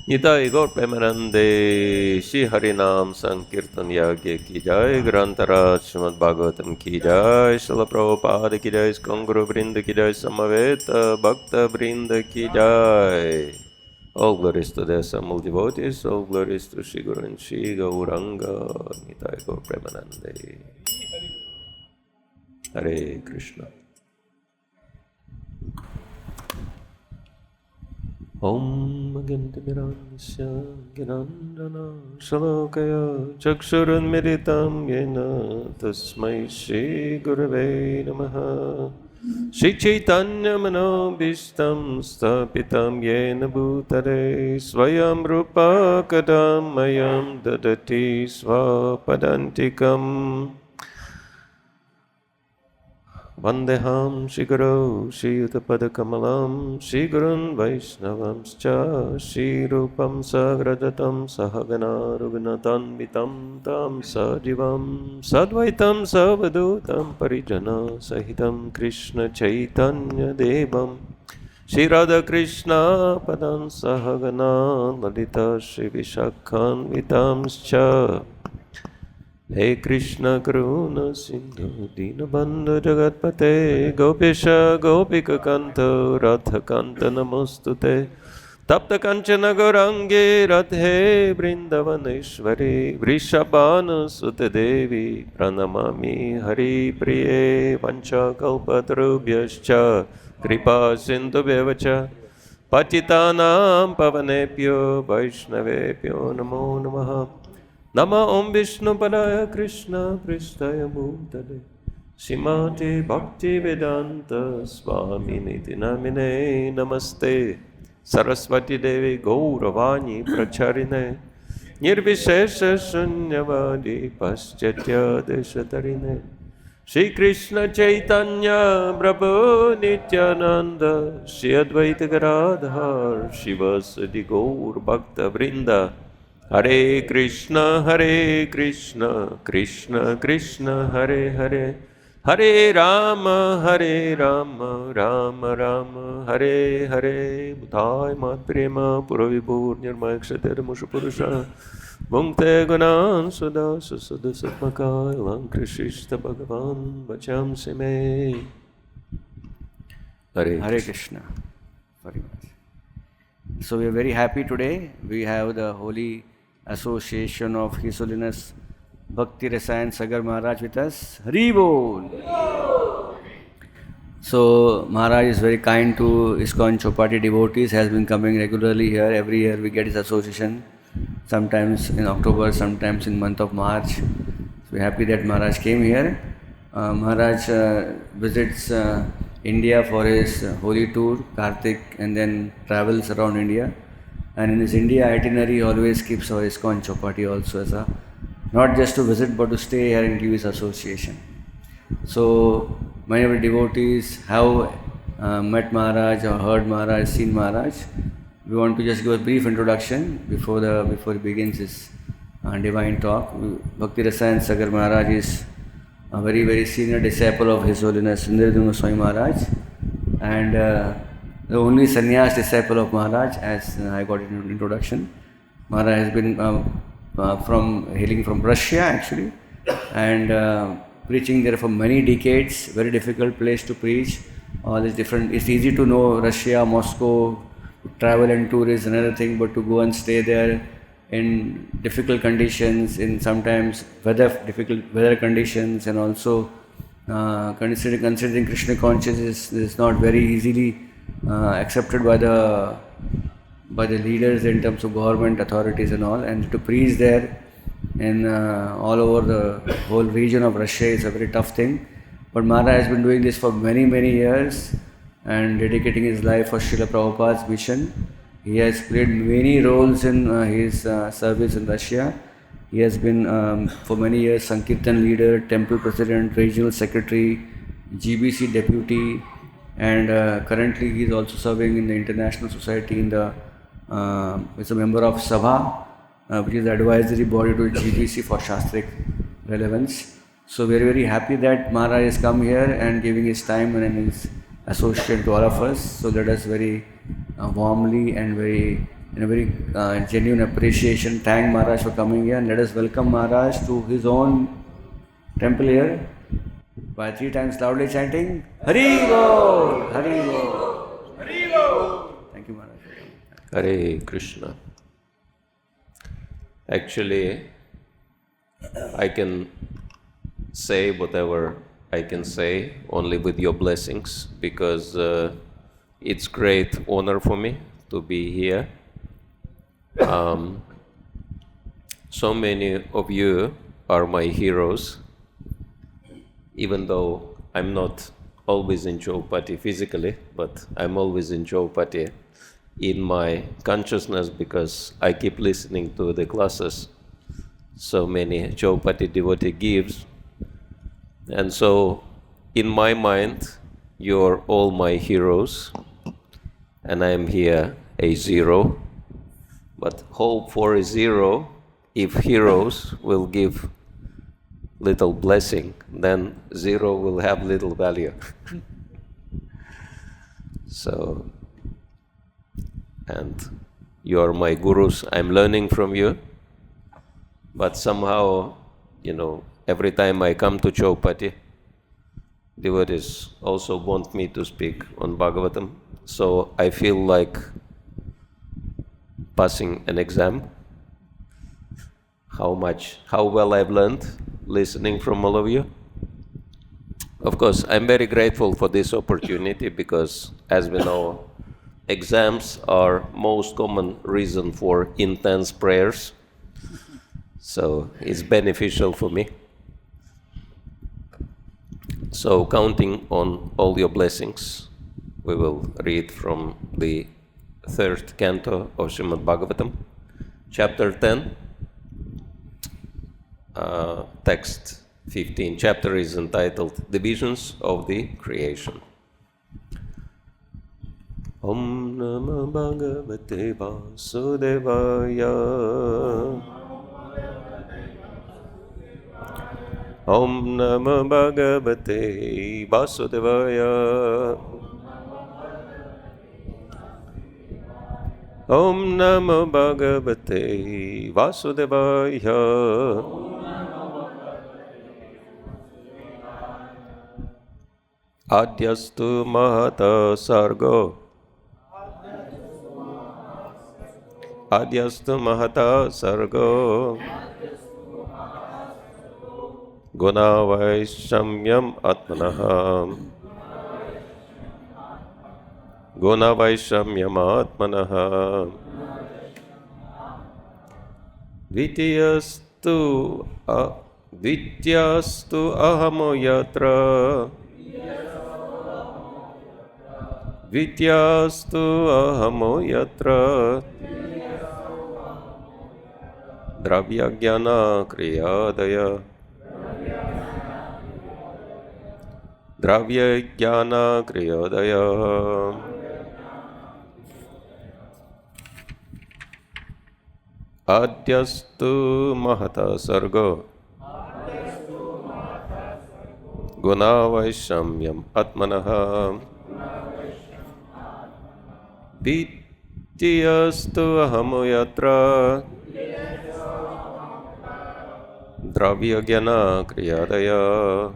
Nitai Gaur Premanande, Shri Harinam Sankirtan Yagya Ki Jai, Grantaraj Śrīmad-Bhāgavatam Ki Jai, Srila Prabhupada Ki Jai, Skonguru Brinda Ki Jai, Samaveta Bhakta Brinda Ki Jai. All glories to the assembled devotees, all glories to Shri Guru and Shri Gauranga, Nitai Gaur Premanande. Hare Krishna. Om Agantimirasya Ginandana Shalokaya Chakshurunmiritam Yena Tasmai Shri Gurave Namaha Shri Chaitanya Manobhishtam Stapitam Yena Bhutare Swayam Rupa Kadam Mayam Dadati Swapadantikam Vandeham Shri Guru Shri Yuta-pada-kamalam Shri Gurun Vaishnavamscha Shri Rupam Sagradatam Sahagana Rughunatanvitam Tam Sajivam Sadvaitam Savadutam Parijana Sahitam Krishna Chaitanya Devam Shri Radha Krishna Padam Sahagana Lalita Shri Vishakhanvitamscha Hey Krishna Karuna Sindhu Dinabandhu Jagatpate Gopisha Gopika Kanta Radha Kanta Namostute Tapta Kanchana Gaurangi Radhe Vrindavaneshwari Vrishabhanu Sute Devi Pranamami Hari Priye Vancha Kalpatarubhyascha Kripa Sindhu Bevacha Patitanam Pavanepyo Vaishnavepyo Namo Namaha Nama Om Vishnu Padaya Krishna Pristaya Bhutale Srimati Bhakti Vedanta Swami Niti Namine Namaste Saraswati Devi Gauravani Pracharine Nirvishesha Shunyavadi Paschatya Deshatarine Shri Krishna Chaitanya Prabhu Nityananda Shri Advaita Gadadhar Shivasadi Gaur Bhakta Vrinda Hare Krishna, Krishna Krishna, Hare Hare, Hare Rama, Rama Rama, Hare Hare. Budhāya Mat Prema, Puravibhur, Nirmaya Kshatir, Musha Purusha, Bhungte Gunan, Sudha Susudha Satmaka, Ilam Krishishta Bhagavan, Vacham Sime. Hare Krishna. Very much. So we are very happy today. We have the Holy Association of His Holiness Bhakti Rasayana Sagara Maharaj with us. Hari Bol! So Maharaj is very kind to ISKCON Chowpatty devotees, has been coming regularly here. Every year we get his association, sometimes in October, sometimes in month of March. So we are happy that Maharaj came here. Maharaj visits India for his holy tour, Kartik, and then travels around India. And in his India itinerary, he always keeps our ISKCON Chowpatty also as a, not just to visit, but to stay here and give his association. So many of the devotees have met Maharaj or heard Maharaj, seen Maharaj. We want to just give a brief introduction before he begins his divine talk. Bhakti Rasayana Sagara Maharaj is a very, very senior disciple of His Holiness Sundaradana Swami Maharaj, and the only sannyas disciple of Maharaj, as I got in the introduction. Maharaj has been hailing from Russia actually, and preaching there for many decades. Very difficult place to preach. All is different. It's easy to know Russia, Moscow, travel and tour is another thing, but to go and stay there in difficult conditions, in sometimes difficult weather conditions, and also considering Krishna consciousness is not very easily accepted by the leaders in terms of government authorities and all, and to preach there in all over the whole region of Russia is a very tough thing. But Maharaj has been doing this for many years and dedicating his life for Srila Prabhupada's mission. He has played many roles in his service in Russia. He has been for many years Sankirtan leader, temple president, regional secretary, GBC deputy, and currently he is also serving in the International Society in the is a member of Sabha, which is the advisory body to GBC for Shastric relevance. So we are very happy that Maharaj has come here and giving his time and his association to all of us. So let us very warmly and very in a very genuine appreciation, thank Maharaj for coming here, and let us welcome Maharaj to his own temple here by 3 times loudly chanting Hari Bol! Hari Bol! Hari Bol! Thank you, Maharaj. Hare Krishna. Actually, I can say whatever I can say only with your blessings, because it's great honor for me to be here. So many of you are my heroes, even though I'm not always in Chowpatty physically, but I'm always in Chowpatty in my consciousness, because I keep listening to the classes so many Chowpatty devotee gives. And so in my mind, you're all my heroes, and I am here a zero. But hope for a zero, if heroes will give little blessing, then zero will have little value. So, and you are my gurus, I'm learning from you, but somehow, every time I come to Chowpatty, devotees also want me to speak on Bhagavatam, so I feel like passing an exam, how well I've learned listening from all of you. Of course, I'm very grateful for this opportunity, because as we know, exams are most common reason for intense prayers. So it's beneficial for me. So counting on all your blessings, we will read from the 3rd canto of Śrīmad-Bhāgavatam, chapter 10, text 15. Chapter is entitled Divisions of the Creation. Om Namo Bhagavate Vasudevaya. Om Namo Bhagavate Vasudevaya. Om Namo Bhagavate Vasudevaya. Ādyas tu mahataḥ sargo. Ādyas tu mahataḥ sargo. Guṇa-vaiṣamyam ātmanaḥ. Guṇa-vaiṣamyam ātmanaḥ. dvitīyaḥ ahamo yatra. Dvitīyaḥ ahamo yatra. Dravya jñāna kriyā-udayaḥ. Dravya jñāna kriyā-udayaḥ. Ādyas tu mahataḥ sargo. Guṇa-vaiṣamyam ātmanaḥ. Dvitīyaḥ ahamo yatra. Dravya jñāna kriyā-udayaḥ.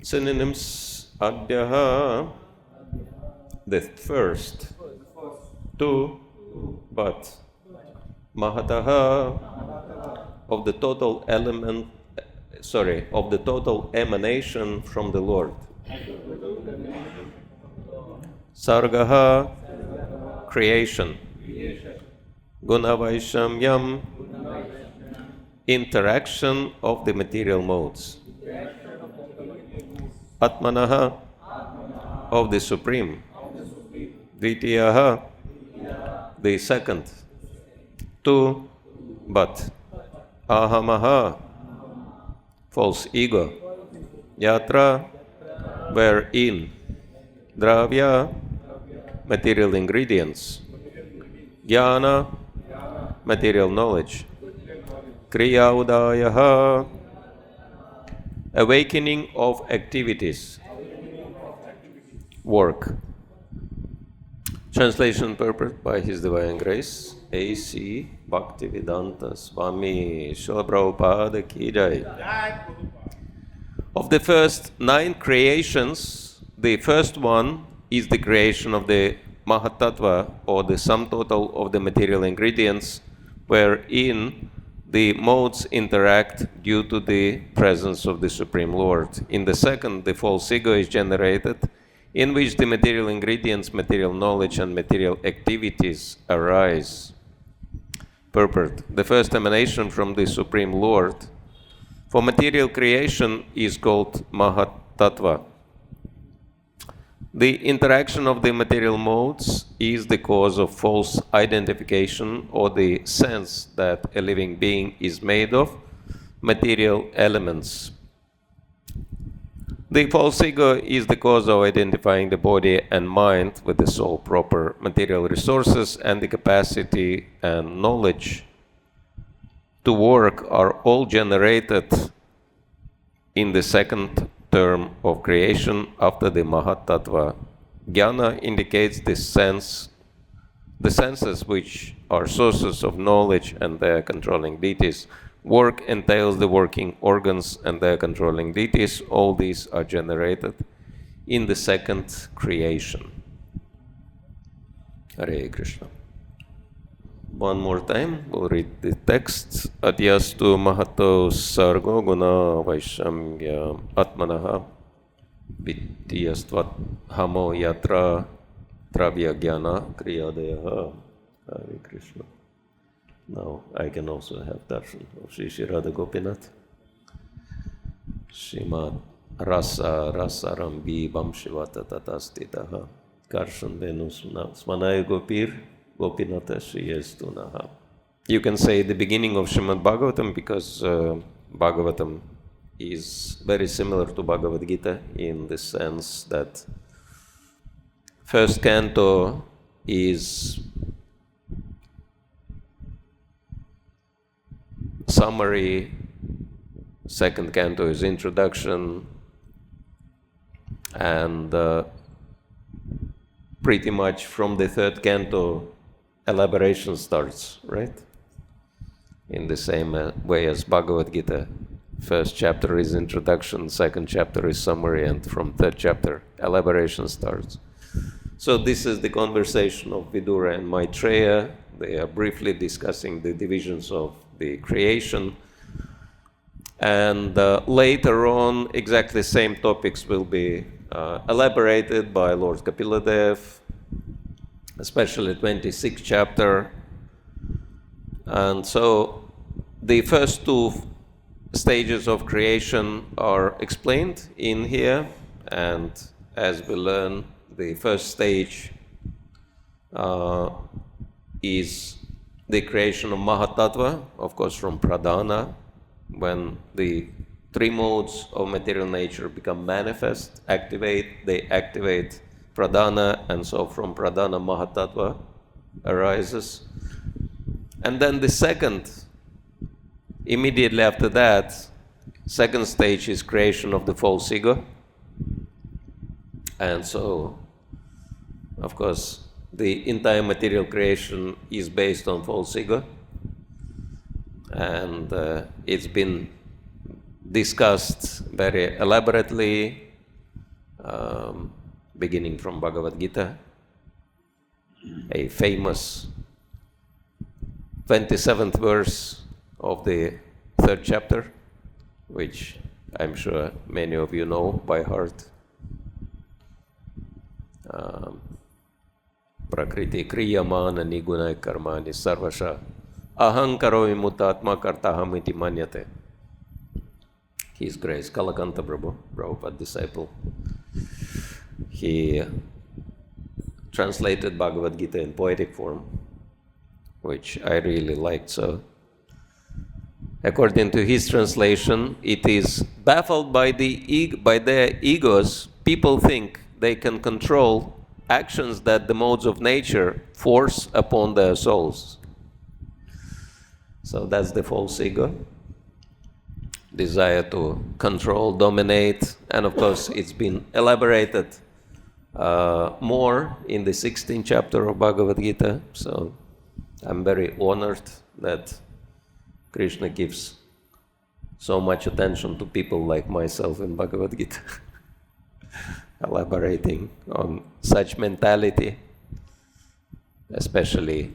Synonyms: ādyah, the first, two, but mahataḥ, of the total emanation from the Lord. Sargaḥ, creation. Guṇa-vaiṣamyam, interaction of the material modes. Ātmanaḥ, of the Supreme. Dvitīyaḥ, the second. Two, but. Ahamaḥ, false ego. Yatra, wherein. Dravya, material ingredients. Jñāna, material knowledge. Kriyā-udayaḥ, awakening of activities. Work. Translation purport by His Divine Grace, A.C. Bhaktivedanta Swami Śrīla Prabhupada Ki Jai. Of the first 9 creations, the first one is the creation of the mahat-tattva, or the sum total of the material ingredients, wherein the modes interact due to the presence of the Supreme Lord. In the second, the false ego is generated, in which the material ingredients, material knowledge, and material activities arise. Purport. The first emanation from the Supreme Lord for material creation is called mahat-tattva. The interaction of the material modes is the cause of false identification, or the sense that a living being is made of material elements. The false ego is the cause of identifying the body and mind with the sole proper material resources, and the capacity and knowledge to work are all generated in the second term of creation after the mahat-tattva. Jnāna indicates the senses which are sources of knowledge and their controlling deities. Work entails the working organs and their controlling deities. All these are generated in the second creation. Hare Krishna. One more time, we'll read the text. Ādyas tu mahat-tattva sargo guṇa-vaiṣamyam ātmanaḥ dvitīyaḥ ahamaḥ yatra dravya jñāna kriyā-udayaḥ. Hare Krishna. Now I can also have darshan of Shri Radha Gopinath. Śrīmad rasarambi bamshivata tatastitaha karshan venus smanaya gopir Gopinata Shriyastunaha. You can say the beginning of Śrīmad-Bhāgavatam, because Bhagavatam is very similar to Bhagavad Gita in the sense that first canto is summary, second canto is introduction, and pretty much from the third canto elaboration starts, right? In the same way as Bhagavad Gita. First chapter is introduction, second chapter is summary, and from third chapter, elaboration starts. So this is the conversation of Vidura and Maitreya. They are briefly discussing the divisions of the creation. And later on, exactly the same topics will be elaborated by Lord Kapiladev, especially 26th chapter. And so the first 2 stages of creation are explained in here, and as we learn, the first stage is the creation of mahat-tattva, of course from pradhana, when the 3 modes of material nature become manifest, they activate pradhana, and so from pradhana mahat-tattva arises. And then the second, immediately after that, second stage is creation of the false ego. And so, of course, the entire material creation is based on false ego. And it's been discussed very elaborately, beginning from Bhagavad Gita, a famous 27th verse of the 3rd chapter, which I'm sure many of you know by heart. Prakriti kriyamana niguna karmani sarvasha aham karomi mutatma kartaham iti manyate. His Grace Kalakanta Prabhu, Prabhupada disciple, he translated Bhagavad Gita in poetic form, which I really liked. So, according to his translation, it is baffled by their egos. People think they can control actions that the modes of nature force upon their souls. So that's the false ego. Desire to control, dominate, and of course it's been elaborated more in the 16th chapter of Bhagavad Gita. So I'm very honored that Krishna gives so much attention to people like myself in Bhagavad Gita, elaborating on such mentality, especially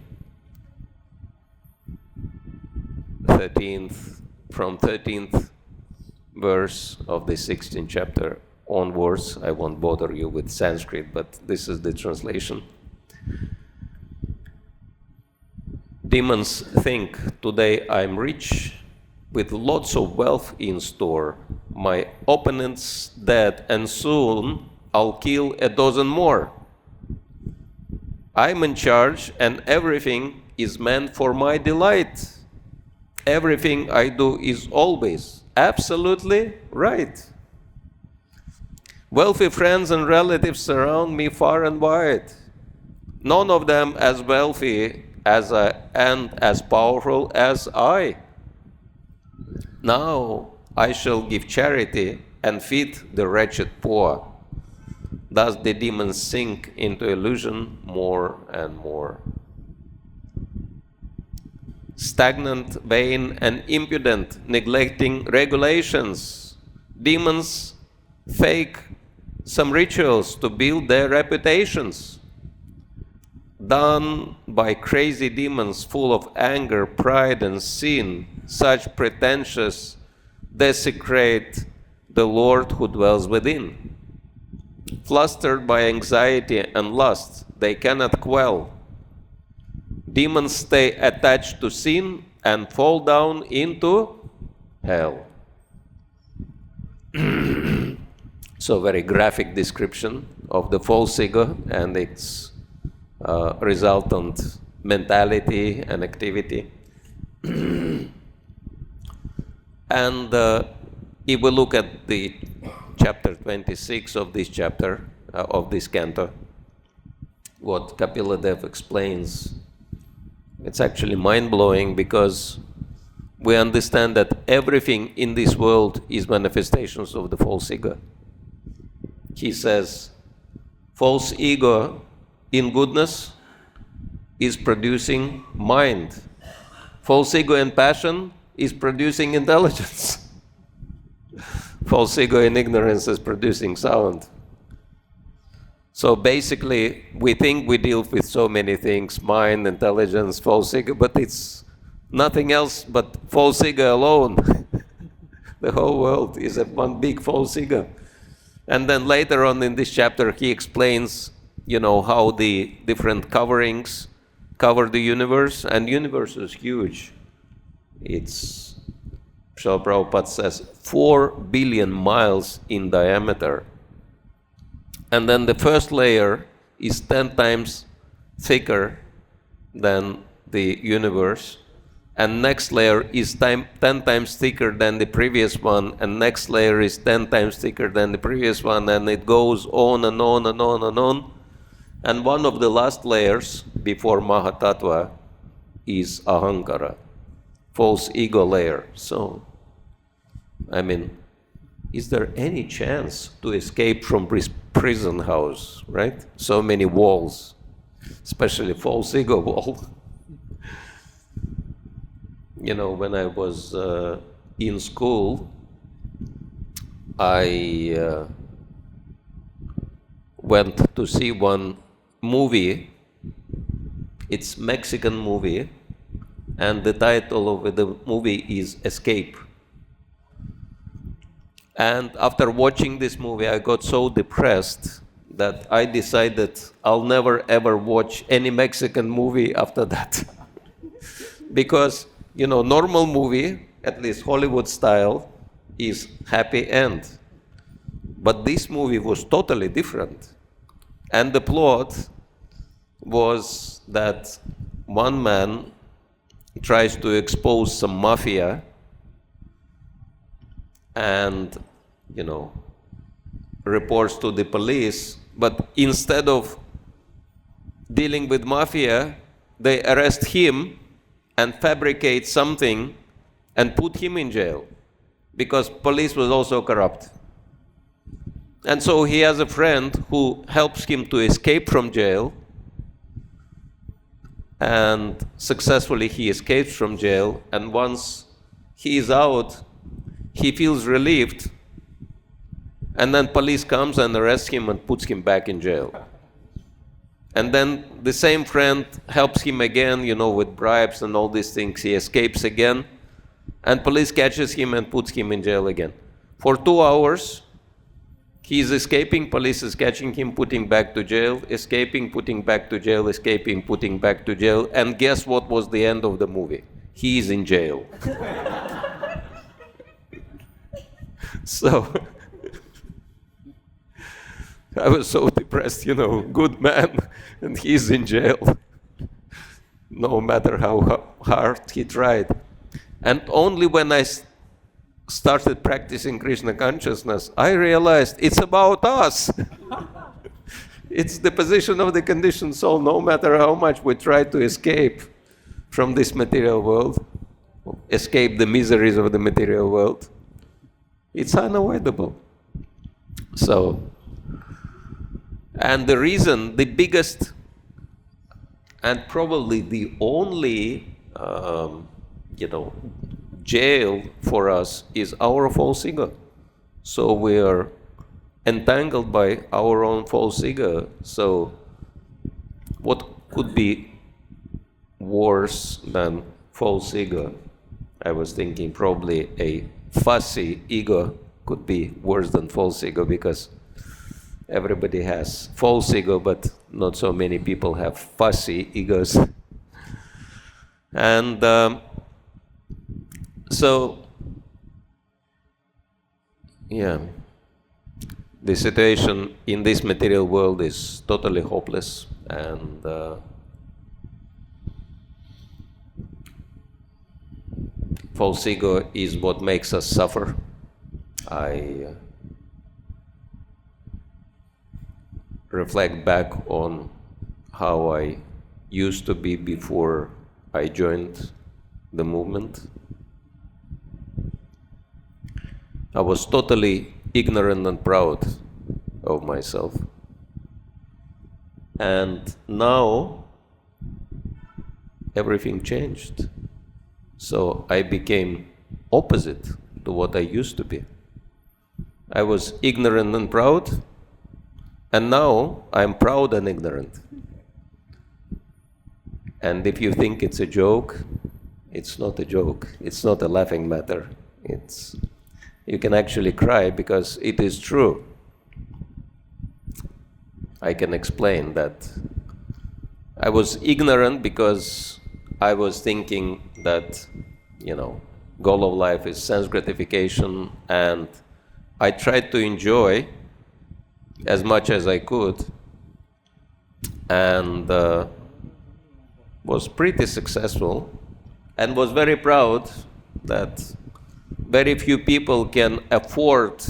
from 13th verse of the 16th chapter onwards. I won't bother you with Sanskrit, but this is the translation. Demons think, today I'm rich, with lots of wealth in store. My opponent's dead, and soon I'll kill a dozen more. I'm in charge, and everything is meant for my delight. Everything I do is always absolutely right. Wealthy friends and relatives surround me far and wide. None of them as wealthy and as powerful as I. Now I shall give charity and feed the wretched poor. Thus the demons sink into illusion more and more. Stagnant, vain, and impudent, neglecting regulations. Demons fake some rituals to build their reputations. Done by crazy demons full of anger, pride, and sin, such pretentious desecrate the Lord who dwells within. Flustered by anxiety and lust, they cannot quell. Demons stay attached to sin and fall down into hell. So very graphic description of the false ego and its resultant mentality and activity. And if we look at the chapter 26 of this chapter, of this canto, what Kapila Dev explains, it's actually mind-blowing, because we understand that everything in this world is manifestations of the false ego. He says, false ego in goodness is producing mind. False ego in passion is producing intelligence. False ego in ignorance is producing sound. So basically, we think we deal with so many things, mind, intelligence, false ego, but it's nothing else but false ego alone. The whole world is one big false ego. And then later on in this chapter, he explains, how the different coverings cover the universe, and universe is huge. It's, Srila Prabhupada says, 4 billion miles in diameter. And then the first layer is 10 times thicker than the universe, and next layer is 10 times thicker than the previous one, and next layer is 10 times thicker than the previous one, and it goes on and on and on and on. And one of the last layers before mahat-tattva is ahankara, false ego layer. So, is there any chance to escape from this prison house, right? So many walls, especially false ego wall. When I was in school, I went to see one movie. It's Mexican movie, and the title of the movie is Escape. And after watching this movie, I got so depressed that I decided I'll never ever watch any Mexican movie after that. Because, normal movie, at least Hollywood style, is happy end. But this movie was totally different. And the plot was that one man tries to expose some mafia and, reports to the police, but instead of dealing with mafia, they arrest him and fabricate something and put him in jail, because police was also corrupt. And so he has a friend who helps him to escape from jail, and successfully he escapes from jail, and once he is out, he feels relieved, and then police comes and arrests him and puts him back in jail. And then the same friend helps him again, with bribes and all these things. He escapes again, and police catches him and puts him in jail again. For 2 hours, he is escaping, police is catching him, putting back to jail, escaping, putting back to jail, escaping, putting back to jail. And guess what was the end of the movie? He is in jail. So I was so depressed, good man, and he's in jail. No matter how hard he tried. And only when I started practicing Krishna consciousness, I realized it's about us. It's the position of the conditioned soul. No matter how much we try to escape from this material world, escape the miseries of the material world, it's unavoidable. So, and the reason, the biggest and probably the only, jail for us is our false ego. So we are entangled by our own false ego. So what could be worse than false ego? I was thinking probably a fussy ego could be worse than false ego, because everybody has false ego, but not so many people have fussy egos. And so, the situation in this material world is totally hopeless, and false ego is what makes us suffer. I reflect back on how I used to be before I joined the movement. I was totally ignorant and proud of myself. And now everything changed. So I became opposite to what I used to be. I was ignorant and proud, and now I'm proud and ignorant. And if you think it's a joke, it's not a joke. It's not a laughing matter. You can actually cry because it is true. I can explain that I was ignorant because I was thinking that, goal of life is sense gratification, and I tried to enjoy as much as I could, and was pretty successful, and was very proud that very few people can afford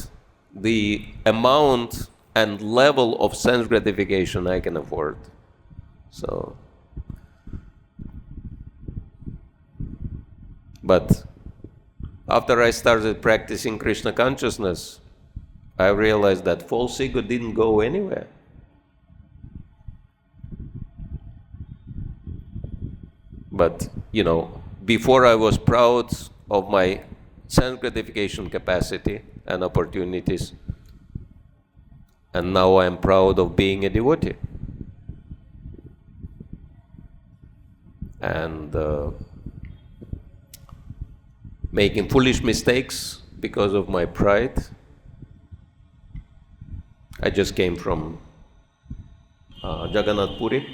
the amount and level of sense gratification I can afford. So, but after I started practicing Krishna consciousness, I realized that false ego didn't go anywhere. But, before I was proud of my sense gratification capacity and opportunities, and now I am proud of being a devotee. And making foolish mistakes because of my pride. I just came from Jagannath Puri,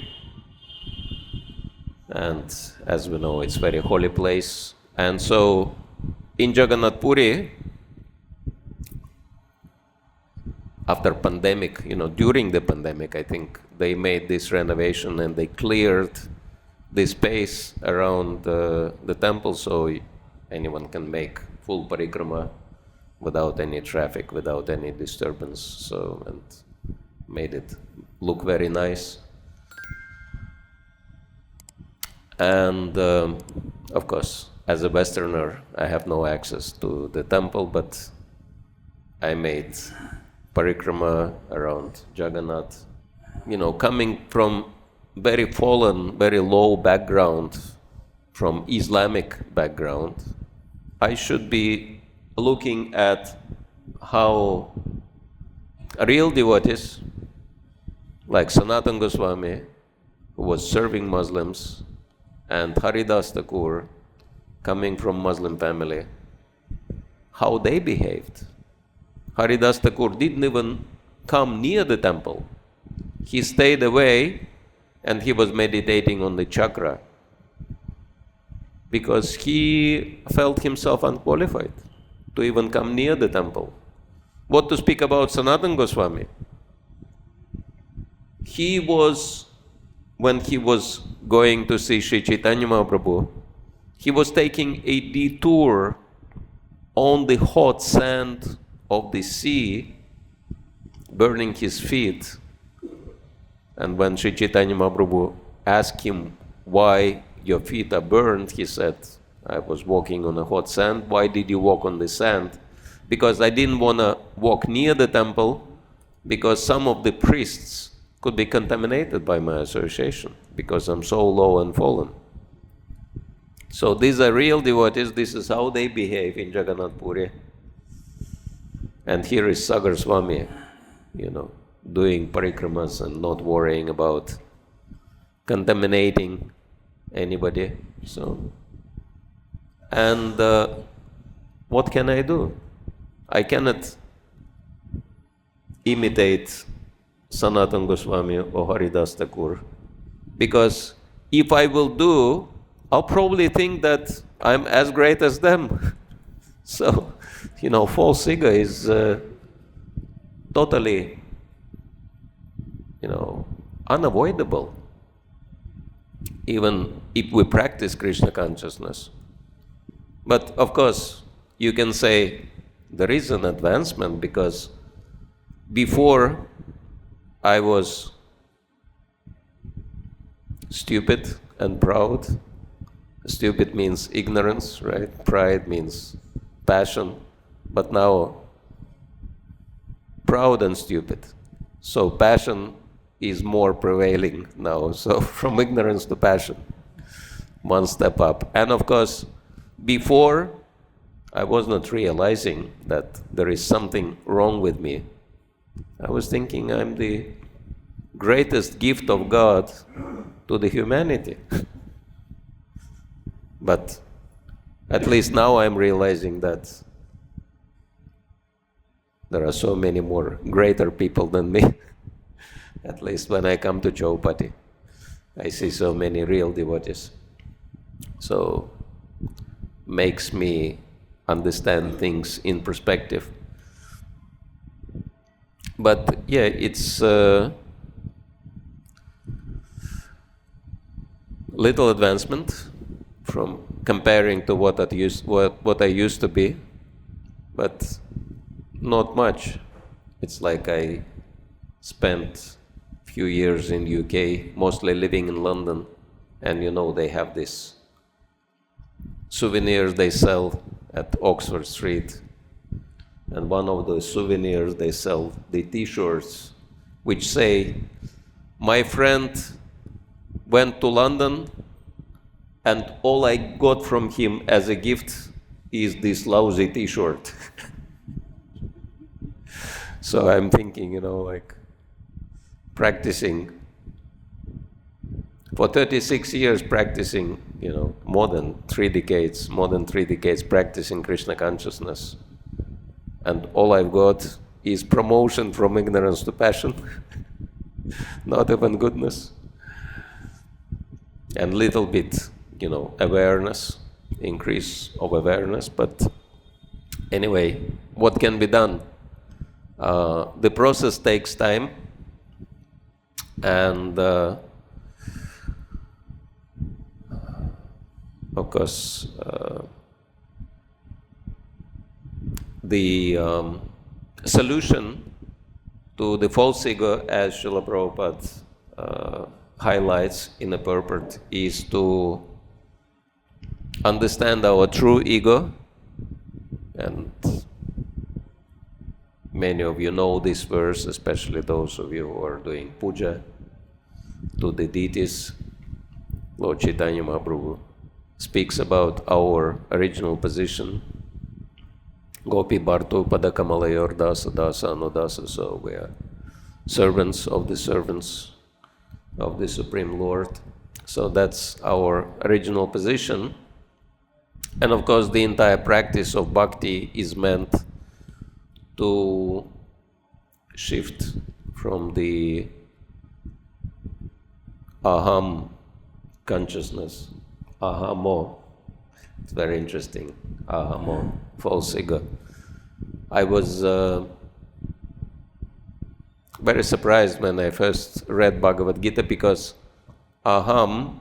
and as we know, it's a very holy place. And so in Jagannath Puri, after pandemic, during the pandemic, I think they made this renovation and they cleared the space around the temple so anyone can make full parikrama without any traffic, without any disturbance. So, and made it look very nice. And of course, as a Westerner, I have no access to the temple, but I made parikrama around Jagannath. Coming from very fallen, very low background, from Islamic background, I should be looking at how real devotees, like Sanatana Goswami, who was serving Muslims, and Haridas Thakur, coming from Muslim family, how they behaved. Haridas Thakur didn't even come near the temple. He stayed away and he was meditating on the chakra because he felt himself unqualified to even come near the temple. What to speak about Sanatana Goswami? He was, when he was going to see Sri Chaitanya Mahaprabhu, he was taking a detour on the hot sand of the sea, burning his feet. And when Sri Chaitanya Mahaprabhu asked him, why your feet are burned, he said, I was walking on a hot sand. Why did you walk on the sand? Because I didn't want to walk near the temple, because some of the priests could be contaminated by my association, because I'm so low and fallen. So these are real devotees. This is how they behave in Jagannath Puri. And here is Sagar Swami, doing parikramas and not worrying about contaminating anybody. So, and what can I do? I cannot imitate Sanatana Goswami or Haridas Thakur, because if I will do, I'll probably think that I'm as great as them. So, false ego is totally, unavoidable, even if we practice Krishna consciousness. But of course, you can say there is an advancement, because before I was stupid and proud. Stupid means ignorance, right? Pride means passion. But now, proud and stupid. So passion is more prevailing now. So from ignorance to passion, one step up. And of course, before, I was not realizing that there is something wrong with me. I was thinking I'm the greatest gift of God to the humanity. But at least now I'm realizing that there are so many more greater people than me. At least when I come to Chowpatty, I see so many real devotees. So makes me understand things in perspective. But yeah, it's little advancement from comparing to what I used to be, but not much. It's like I spent a few years in UK, mostly living in London, and they have this souvenirs they sell at Oxford Street. And one of the souvenirs they sell, the T-shirts, which say, my friend went to London and all I got from him as a gift is this lousy T-shirt. So I'm thinking, like practicing for 36 years, practicing, more than 3 decades practicing Krishna consciousness. And all I've got is promotion from ignorance to passion, not even goodness. And little bit, awareness, increase of awareness. But anyway, what can be done? The process takes time, and of course, the solution to the false ego, as Srila Prabhupada highlights in the purport, is to understand our true ego and many of you know this verse, especially those of you who are doing puja to the deities. Lord Chaitanya Mahaprabhu speaks about our original position. Gopi Bharto Padakamalayar Dasa Dasa Anudasa. So we are servants of the Supreme Lord. So that's our original position. And of course, the entire practice of bhakti is meant to shift from the aham consciousness, ahamo. It's very interesting, ahamo, false ego. I was very surprised when I first read Bhagavad Gita, because aham,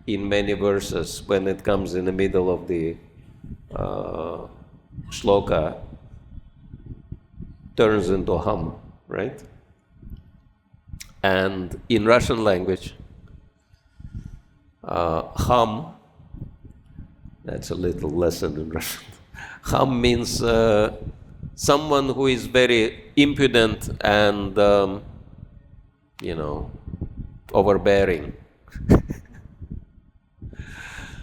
in many verses, when it comes in the middle of the shloka, turns into hum, right? And in Russian language, hum, that's a little lesson in Russian. Hum means someone who is very impudent and, overbearing.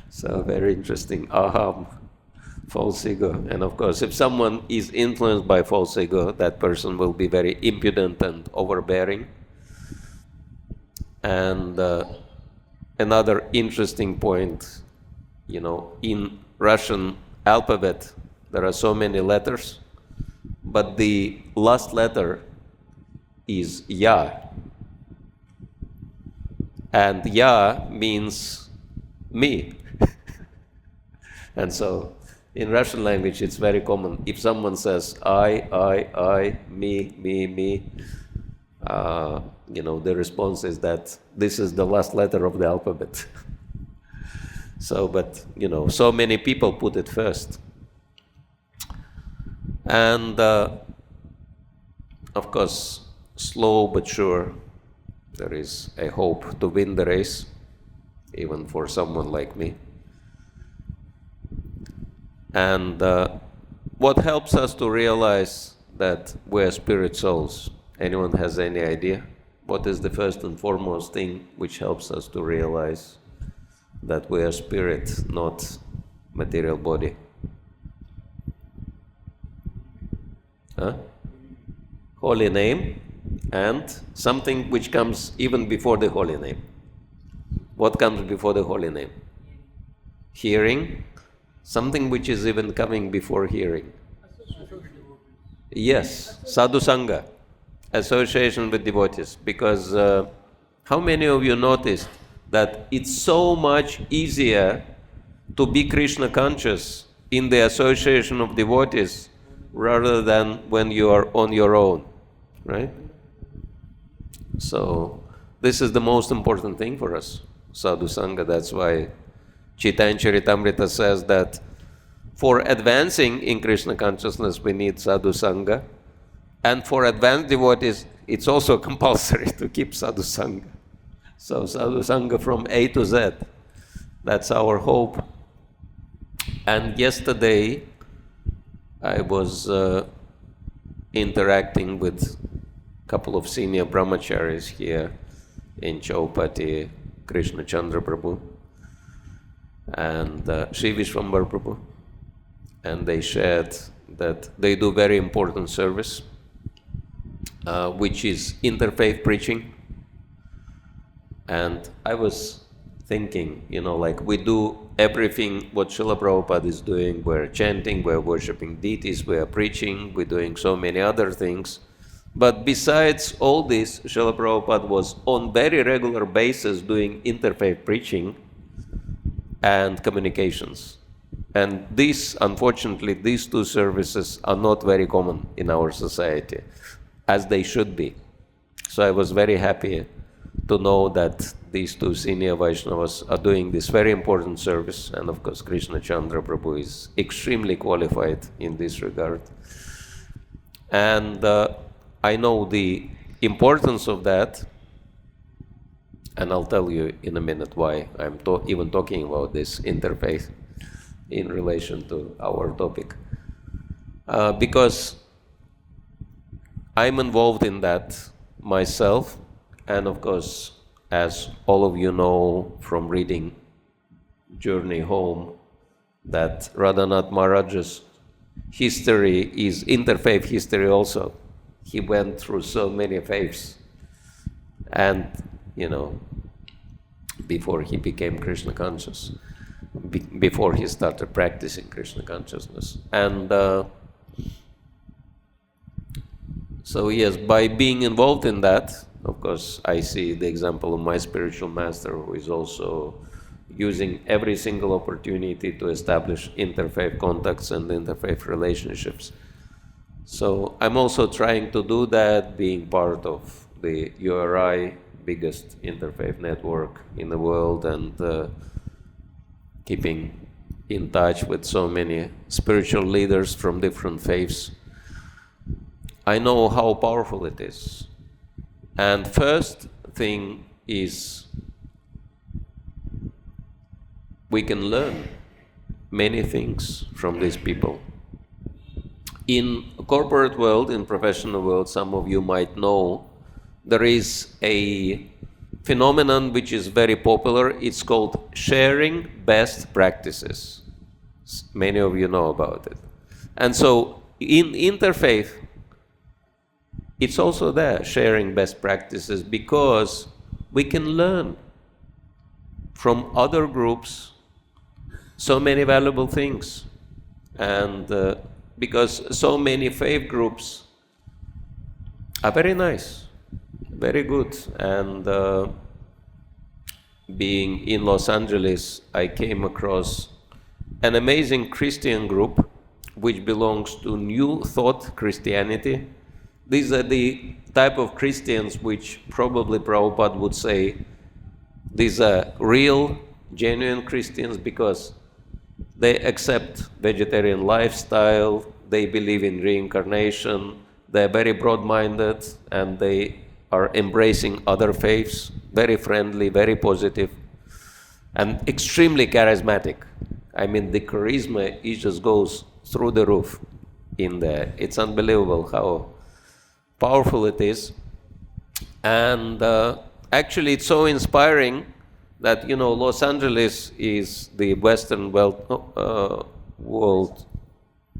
So very interesting, aham, false ego. And of course, if someone is influenced by false ego, that person will be very impudent and overbearing. And another interesting point, in Russian alphabet, there are so many letters, but the last letter is ya. And ya means me. And so in Russian language, it's very common. If someone says I, me, the response is that this is the last letter of the alphabet. So, but, so many people put it first. And, of course, slow but sure, there is a hope to win the race, even for someone like me. And what helps us to realize that we are spirit souls? Anyone has any idea? What is the first and foremost thing which helps us to realize that we are spirit, not material body? Holy name, and something which comes even before the holy name. What comes before the holy name? Hearing. Something which is even coming before hearing. Yes, Sadhu-sanga, association with devotees. Because how many of you noticed that it's so much easier to be Krishna conscious in the association of devotees rather than when you are on your own, right? So this is the most important thing for us, Sadhu-sanga. That's why Chaitanya Charitamrita says that for advancing in Krishna consciousness, we need Sadhu-sanga. And for advanced devotees, it's also compulsory to keep Sadhu-sanga. So Sadhu-sanga from A to Z, that's our hope. And yesterday, I was interacting with a couple of senior brahmacharis here in Chowpatty, Krishna Chandra Prabhu and Sri Vishwambar Prabhu, and they shared that they do very important service, which is interfaith preaching. And I was thinking, we do everything what Srila Prabhupada is doing. We're chanting, we're worshipping deities, we're preaching, we're doing so many other things. But besides all this, Srila Prabhupada was on very regular basis doing interfaith preaching and communications. And unfortunately, these two services are not very common in our society, as they should be. So I was very happy to know that these two senior Vaishnavas are doing this very important service. And of course, Krishna Chandra Prabhu is extremely qualified in this regard. And I know the importance of that. And I'll tell you in a minute why I'm even talking about this interfaith in relation to our topic. Because I'm involved in that myself, and of course, as all of you know from reading Journey Home, that Radhanath Maharaj's history is interfaith history also. He went through so many faiths, and before he became Krishna conscious, before he started practicing Krishna consciousness. And so yes, by being involved in that, of course, I see the example of my spiritual master, who is also using every single opportunity to establish interfaith contacts and interfaith relationships. So I'm also trying to do that, being part of the URI, biggest interfaith network in the world, and keeping in touch with so many spiritual leaders from different faiths. I know how powerful it is. And first thing is, we can learn many things from these people. In corporate world, in professional world, some of you might know, there is a phenomenon which is very popular. It's called sharing best practices. Many of you know about it. And so in interfaith, it's also there, sharing best practices, because we can learn from other groups so many valuable things. And because so many faith groups are very nice, very good. And being in Los Angeles, I came across an amazing Christian group which belongs to New Thought Christianity. These are the type of Christians which probably Prabhupada would say these are real, genuine Christians, because they accept vegetarian lifestyle, they believe in reincarnation, they're very broad-minded, and they are embracing other faiths, very friendly, very positive, and extremely charismatic. I mean, the charisma, it just goes through the roof in there. It's unbelievable how powerful it is. And actually, it's so inspiring that, Los Angeles is the Western world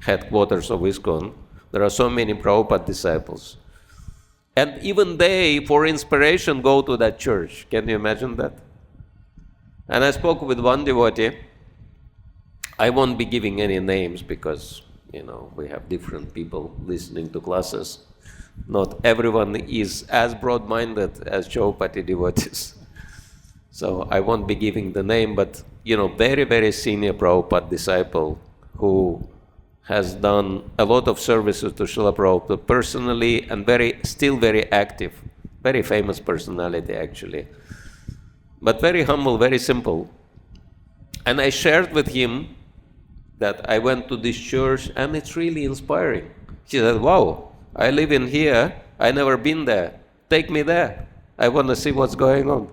headquarters of ISKCON. There are so many Prabhupada disciples. And even they, for inspiration, go to that church. Can you imagine that? And I spoke with one devotee. I won't be giving any names because, we have different people listening to classes. Not everyone is as broad-minded as Chowpatty devotees. So I won't be giving the name, but, very, very senior Prabhupada disciple who has done a lot of services to Srila Prabhupada personally, and still very active, very famous personality actually, but very humble, very simple. And I shared with him that I went to this church and it's really inspiring. He said, wow, I live in here, I never been there, take me there, I want to see what's going on.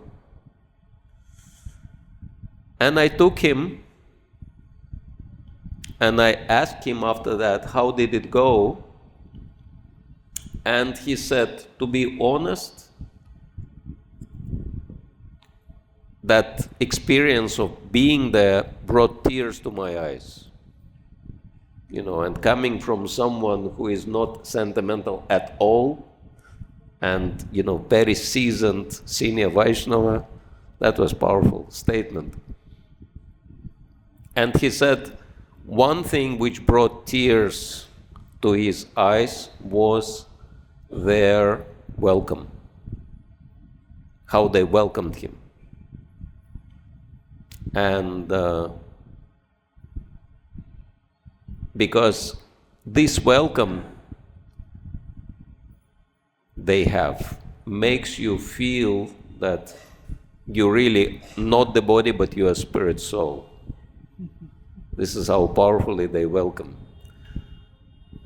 And I took him, and I asked him after that, how did it go? And he said, to be honest, that experience of being there brought tears to my eyes. And coming from someone who is not sentimental at all, and, very seasoned senior Vaishnava, that was a powerful statement. And he said, one thing which brought tears to his eyes was their welcome, how they welcomed him. And because this welcome they have makes you feel that you're really not the body, but you're a spirit soul. This is how powerfully they welcome.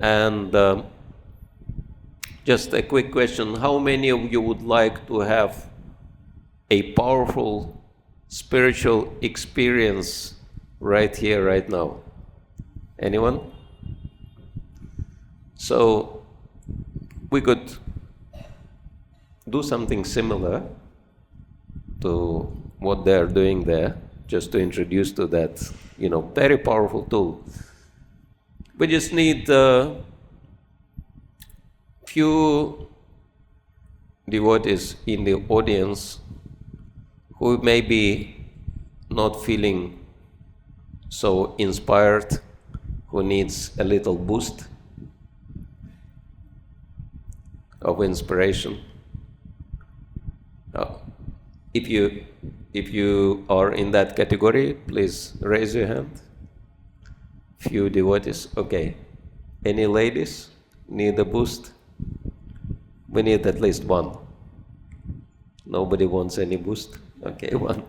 And just a quick question, how many of you would like to have a powerful spiritual experience right here, right now? Anyone? So we could do something similar to what they are doing there, just to introduce to that, very powerful tool. We just need few devotees in the audience who may be not feeling so inspired, who needs a little boost of inspiration. If you are in that category, please raise your hand. Few devotees, okay. Any ladies need a boost? We need at least one. Nobody wants any boost? Okay, one.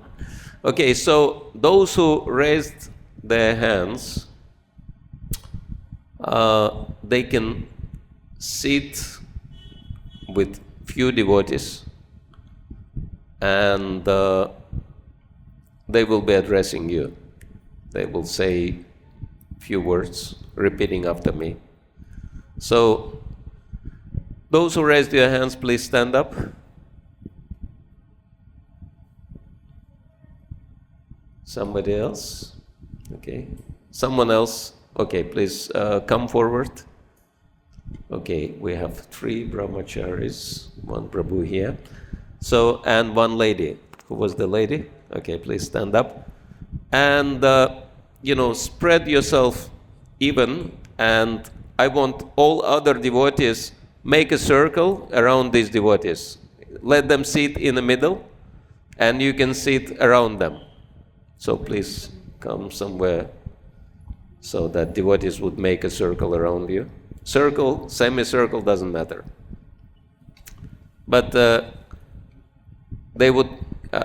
Okay, so those who raised their hands, they can sit with few devotees, and they will be addressing you. They will say few words, repeating after me. So, those who raised your hands, please stand up. Somebody else? Okay. Someone else? Okay, please come forward. Okay, we have 3 brahmacharis, 1 Prabhu here. So, and 1 lady. Who was the lady? Okay, please stand up. And, spread yourself even. And I want all other devotees, make a circle around these devotees. Let them sit in the middle, and you can sit around them. So please come somewhere so that devotees would make a circle around you. Circle, semicircle, doesn't matter. But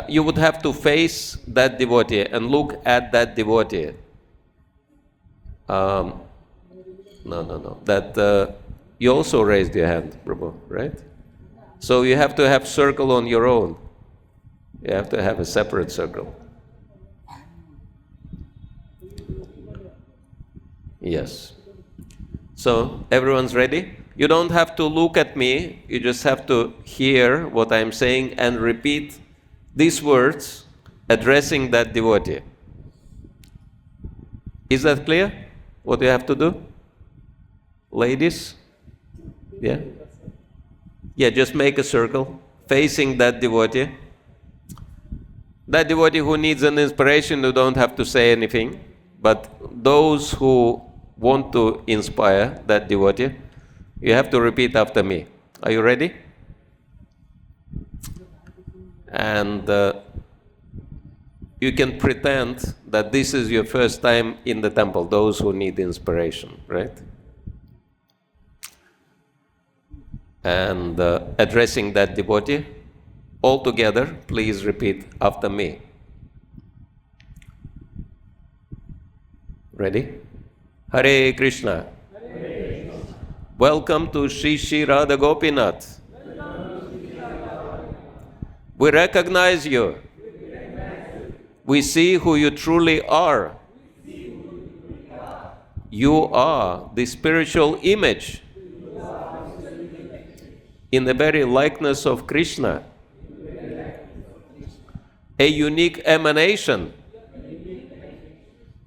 you would have to face that devotee and look at that devotee. No. That you also raised your hand, Prabhu, right? So you have to have circle on your own. You have to have a separate circle. Yes. So everyone's ready? You don't have to look at me. You just have to hear what I'm saying and repeat these words addressing that devotee. Is that clear? What you have to do? Ladies? Yeah? Yeah, just make a circle facing that devotee. That devotee who needs an inspiration, you don't have to say anything. But those who want to inspire that devotee, you have to repeat after me. Are you ready? And you can pretend that this is your first time in the temple, those who need inspiration, right? And addressing that devotee, all together, please repeat after me. Ready? Hare Krishna. Hare Krishna. Welcome to Sri Sri Radha Gopinath. We recognize you. We see who you truly are. You are the spiritual image in the very likeness of Krishna, a unique emanation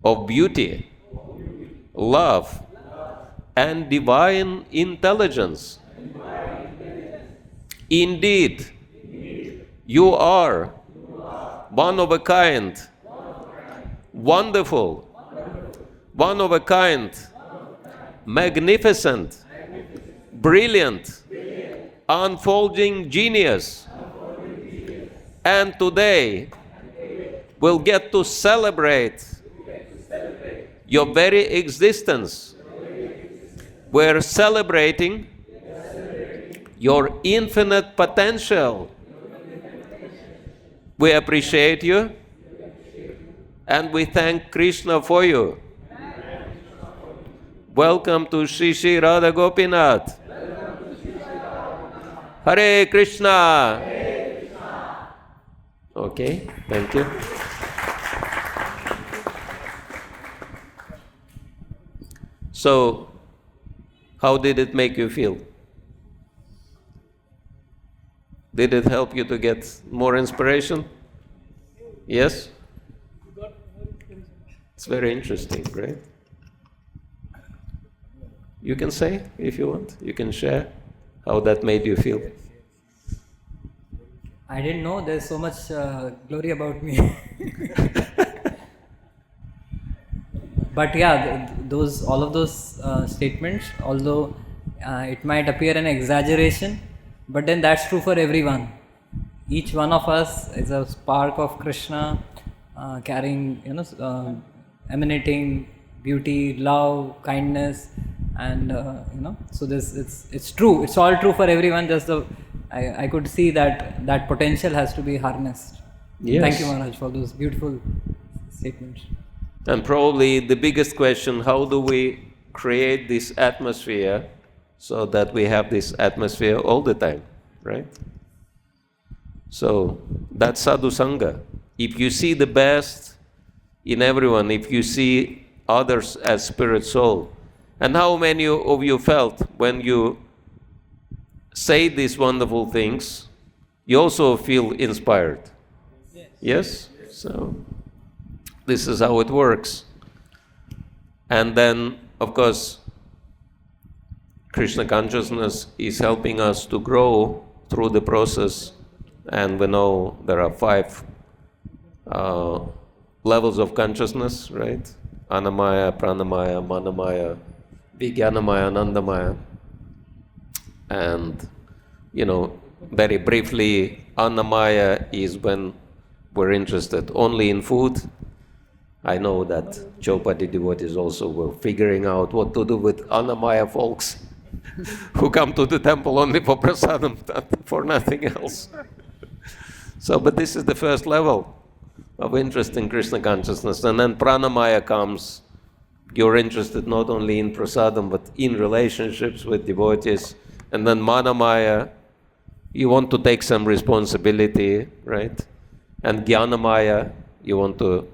of beauty, love, and divine intelligence. Indeed, you are one of a kind, wonderful, one of a kind, magnificent, brilliant, unfolding genius. And today, we'll get to celebrate your very existence. We're celebrating your infinite potential. We appreciate you, and we thank Krishna for you. Welcome to Sri Sri Radha Gopinath. Hare Krishna. Okay, thank you. So, how did it make you feel? Did it help you to get more inspiration? Yes? It's very interesting, right? You can say if you want. You can share how that made you feel. I didn't know there's so much glory about me. But yeah, all of those statements, although it might appear an exaggeration, but then that's true for everyone. Each one of us is a spark of Krishna, carrying, emanating beauty, love, kindness, and So it's true. It's all true for everyone. Just I could see that potential has to be harnessed. Yes. Thank you, Maharaj, for those beautiful statements. And probably the biggest question, how do we create this atmosphere so that we have this atmosphere all the time, right? So that's Sadhu-sanga. If you see the best in everyone, if you see others as spirit soul, and how many of you felt when you say these wonderful things, you also feel inspired? Yes? So this is how it works. And then, of course, Krishna consciousness is helping us to grow through the process. And we know there are 5 levels of consciousness, right? Annamaya, Pranamaya, Manamaya, Vijnanamaya, Anandamaya. And, very briefly, Annamaya is when we're interested only in food. I know that Chowpatty devotees also were figuring out what to do with Annamaya folks who come to the temple only for prasadam, for nothing else. So, but this is the first level of interest in Krishna consciousness. And then Pranamaya comes. You're interested not only in prasadam, but in relationships with devotees. And then Manamaya, you want to take some responsibility, right? And Jnānamaya, you want to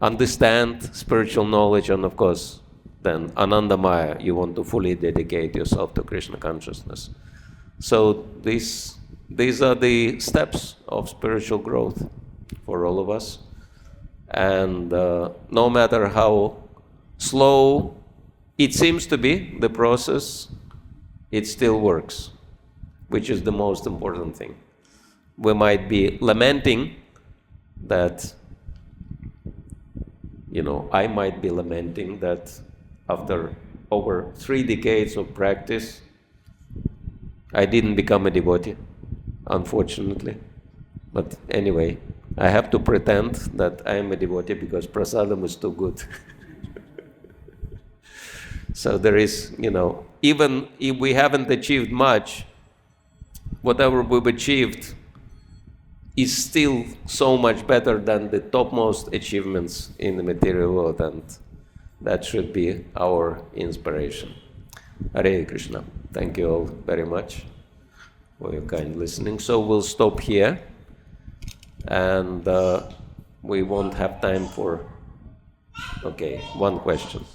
understand spiritual knowledge. And of course, then Anandamaya, you want to fully dedicate yourself to Krishna consciousness. So these are the steps of spiritual growth for all of us. And no matter how slow it seems to be, the process, it still works, which is the most important thing. We might be lamenting that, I might be lamenting that after over 3 decades of practice, I didn't become a devotee, unfortunately. But anyway, I have to pretend that I am a devotee because prasadam is too good. So there is, even if we haven't achieved much, whatever we've achieved is still so much better than the topmost achievements in the material world, and that should be our inspiration. Hare Krishna. Thank you all very much for your kind listening. So we'll stop here, and we won't have time for, one question.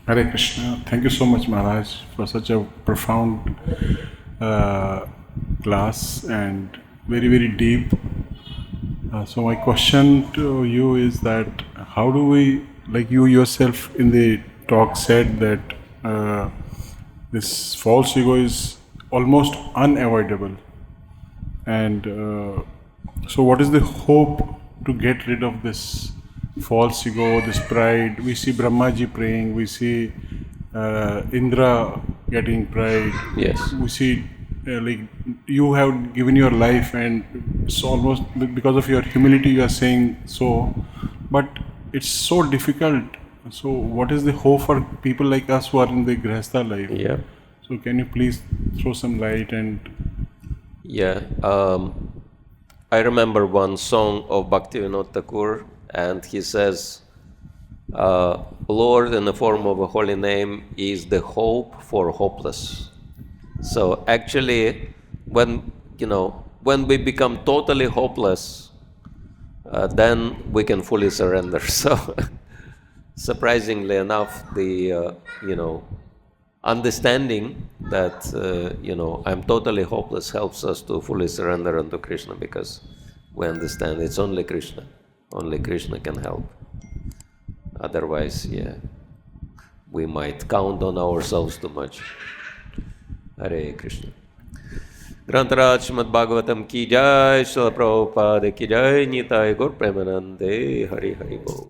Hare Krishna. Thank you so much, Maharaj, for such a profound class and very, very deep. So my question to you is that how do we, like you yourself in the talk said that this false ego is almost unavoidable. And so what is the hope to get rid of this false ego, this pride? We see Brahmaji praying, we see Indra getting pride. Yes. We see like you have given your life, and it's almost because of your humility you are saying so, but it's so difficult. So what is the hope for people like us who are in the Grihastha life? Yeah. So can you please throw some light? And yeah, I remember one song of Bhaktivinoda Thakur, and he says, Lord in the form of a holy name is the hope for hopeless. So actually, when we become totally hopeless, then we can fully surrender. So surprisingly enough, the understanding that I'm totally hopeless helps us to fully surrender unto Krishna, because we understand it's only Krishna. Only Krishna can help. Otherwise, we might count on ourselves too much. Hare Krishna. Grantaraj Śrīmad-Bhāgavatam ki jai, Śrīla Prabhupada ki jai, Nitai Gaur Premanande, Hari Hari Bol.